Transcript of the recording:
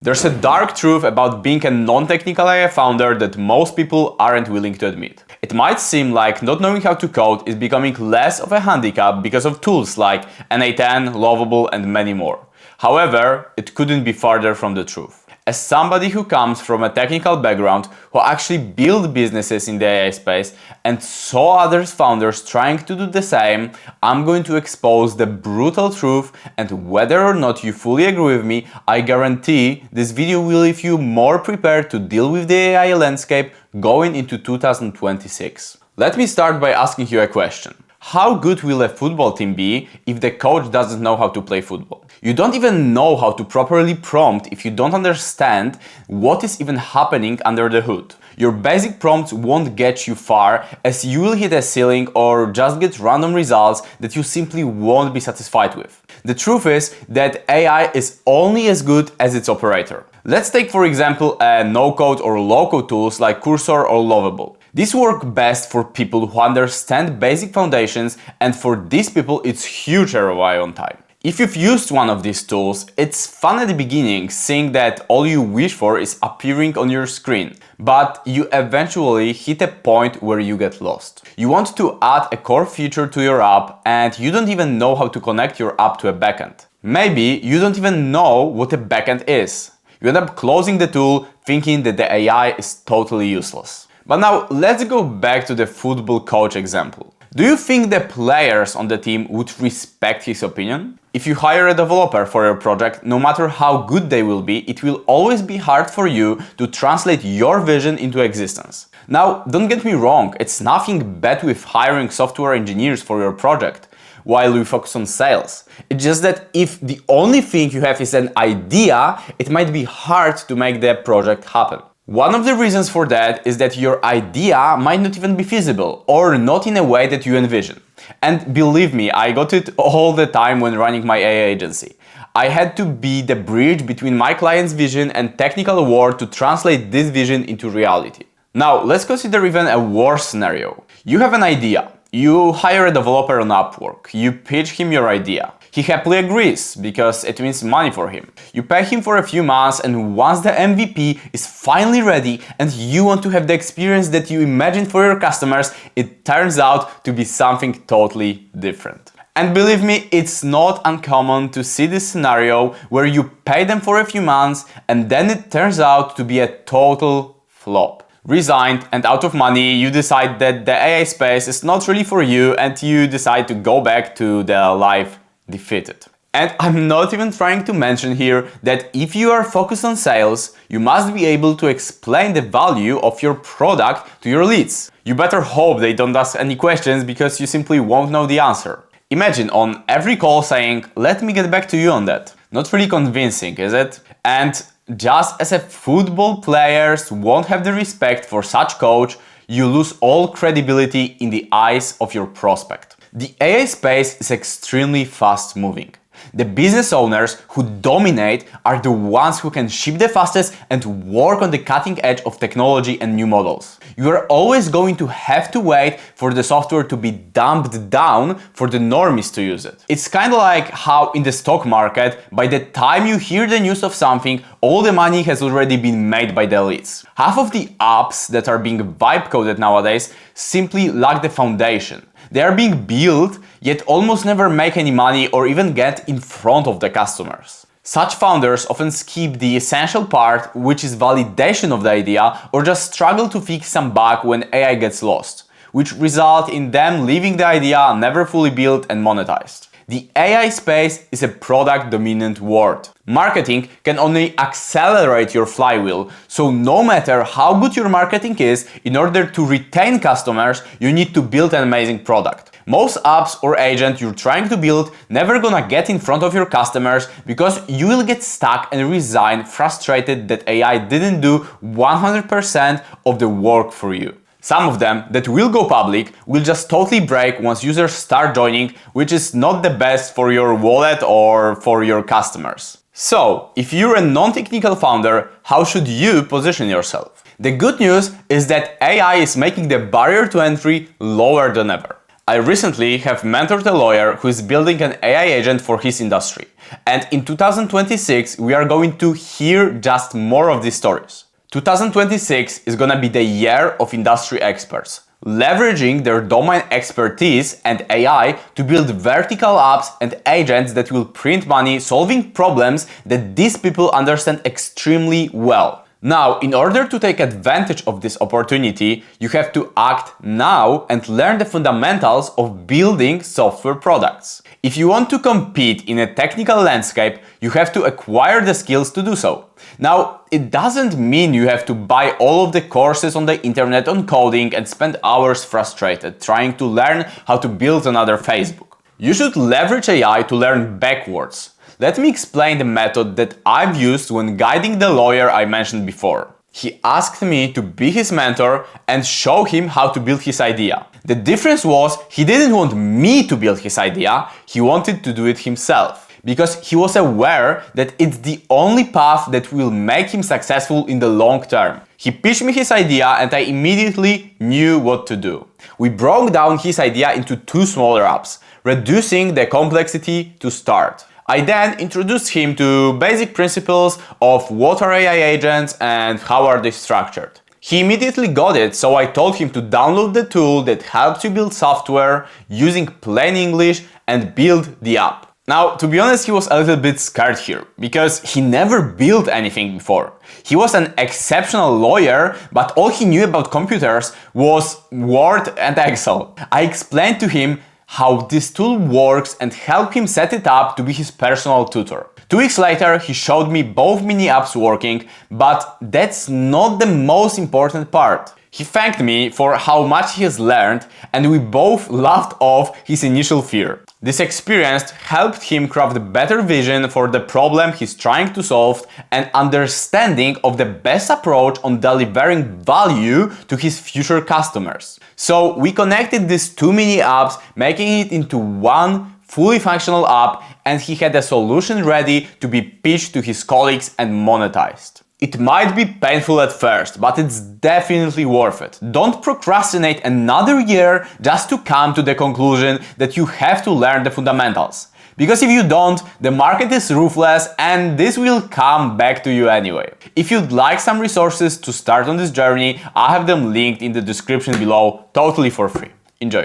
There's a dark truth about being a non-technical AI founder that most people aren't willing to admit. It might seem like not knowing how to code is becoming less of a handicap because of tools like n8n, Lovable, and many more. However, it couldn't be farther from the truth. As somebody who comes from a technical background, who actually built businesses in the AI space and saw other founders trying to do the same, I'm going to expose the brutal truth, and whether or not you fully agree with me, I guarantee this video will leave you more prepared to deal with the AI landscape going into 2026. Let me start by asking you a question. How good will a football team be if the coach doesn't know how to play football? You don't even know how to properly prompt if you don't understand what is even happening under the hood. Your basic prompts won't get you far, as you will hit a ceiling or just get random results that you simply won't be satisfied with. The truth is that AI is only as good as its operator. Let's take for example no-code or low-code tools like Cursor or Lovable. These work best for people who understand basic foundations, and for these people it's huge ROI on time. If you've used one of these tools, it's fun at the beginning seeing that all you wish for is appearing on your screen, but you eventually hit a point where you get lost. You want to add a core feature to your app and you don't even know how to connect your app to a backend. Maybe you don't even know what a backend is. You end up closing the tool thinking that the AI is totally useless. But now let's go back to the football coach example. Do you think the players on the team would respect his opinion? If you hire a developer for your project, no matter how good they will be, it will always be hard for you to translate your vision into existence. Now, don't get me wrong, it's nothing bad with hiring software engineers for your project while you focus on sales. It's just that if the only thing you have is an idea, it might be hard to make the project happen. One of the reasons for that is that your idea might not even be feasible or not in a way that you envision. And believe me, I got it all the time when running my AI agency. I had to be the bridge between my client's vision and technical world to translate this vision into reality. Now, let's consider even a worse scenario. You have an idea. You hire a developer on Upwork. You pitch him your idea. He happily agrees because it means money for him. You pay him for a few months, and once the MVP is finally ready and you want to have the experience that you imagined for your customers, it turns out to be something totally different. And believe me, it's not uncommon to see this scenario where you pay them for a few months and then it turns out to be a total flop. Resigned and out of money, you decide that the AI space is not really for you and you decide to go back to the life defeated. And I'm not even trying to mention here that if you are focused on sales, you must be able to explain the value of your product to your leads. You better hope they don't ask any questions because you simply won't know the answer. Imagine on every call saying, "Let me get back to you on that." Not really convincing, is it? And just as a football players won't have the respect for such coach, you lose all credibility in the eyes of your prospect. The AI space is extremely fast moving. The business owners who dominate are the ones who can ship the fastest and work on the cutting edge of technology and new models. You are always going to have to wait for the software to be dumbed down for the normies to use it. It's kind of like how in the stock market, by the time you hear the news of something, all the money has already been made by the elites. Half of the apps that are being vibe coded nowadays simply lack the foundation. They are being built, yet almost never make any money or even get in front of the customers. Such founders often skip the essential part, which is validation of the idea, or just struggle to fix some bug when AI gets lost, which result in them leaving the idea never fully built and monetized. The AI space is a product-dominant world. Marketing can only accelerate your flywheel, so no matter how good your marketing is, in order to retain customers, you need to build an amazing product. Most apps or agent you're trying to build never gonna get in front of your customers because you will get stuck and resign frustrated that AI didn't do 100% of the work for you. Some of them that will go public will just totally break once users start joining, which is not the best for your wallet or for your customers. So, if you're a non-technical founder, how should you position yourself? The good news is that AI is making the barrier to entry lower than ever. I recently have mentored a lawyer who is building an AI agent for his industry. And in 2026, we are going to hear just more of these stories. 2026 is gonna be the year of industry experts, leveraging their domain expertise and AI to build vertical apps and agents that will print money, solving problems that these people understand extremely well. Now, in order to take advantage of this opportunity, you have to act now and learn the fundamentals of building software products. If you want to compete in a technical landscape, you have to acquire the skills to do so. Now, it doesn't mean you have to buy all of the courses on the internet on coding and spend hours frustrated trying to learn how to build another Facebook. You should leverage AI to learn backwards. Let me explain the method that I've used when guiding the lawyer I mentioned before. He asked me to be his mentor and show him how to build his idea. The difference was he didn't want me to build his idea, he wanted to do it himself. Because he was aware that it's the only path that will make him successful in the long term. He pitched me his idea and I immediately knew what to do. We broke down his idea into 2 smaller apps, reducing the complexity to start. I then introduced him to basic principles of what are AI agents and how are they structured. He immediately got it, so I told him to download the tool that helps you build software using plain English and build the app. Now, to be honest, he was a little bit scared here, because he never built anything before. He was an exceptional lawyer, but all he knew about computers was Word and Excel. I explained to him how this tool works and helped him set it up to be his personal tutor. 2 weeks later, he showed me both mini apps working, but that's not the most important part. He thanked me for how much he has learned, and we both laughed off his initial fear. This experience helped him craft a better vision for the problem he's trying to solve and understanding of the best approach on delivering value to his future customers. So we connected these 2 mini apps, making it into one fully functional app, and he had a solution ready to be pitched to his colleagues and monetized. It might be painful at first, but it's definitely worth it. Don't procrastinate another year just to come to the conclusion that you have to learn the fundamentals. Because if you don't, the market is ruthless and this will come back to you anyway. If you'd like some resources to start on this journey, I have them linked in the description below, totally for free. Enjoy!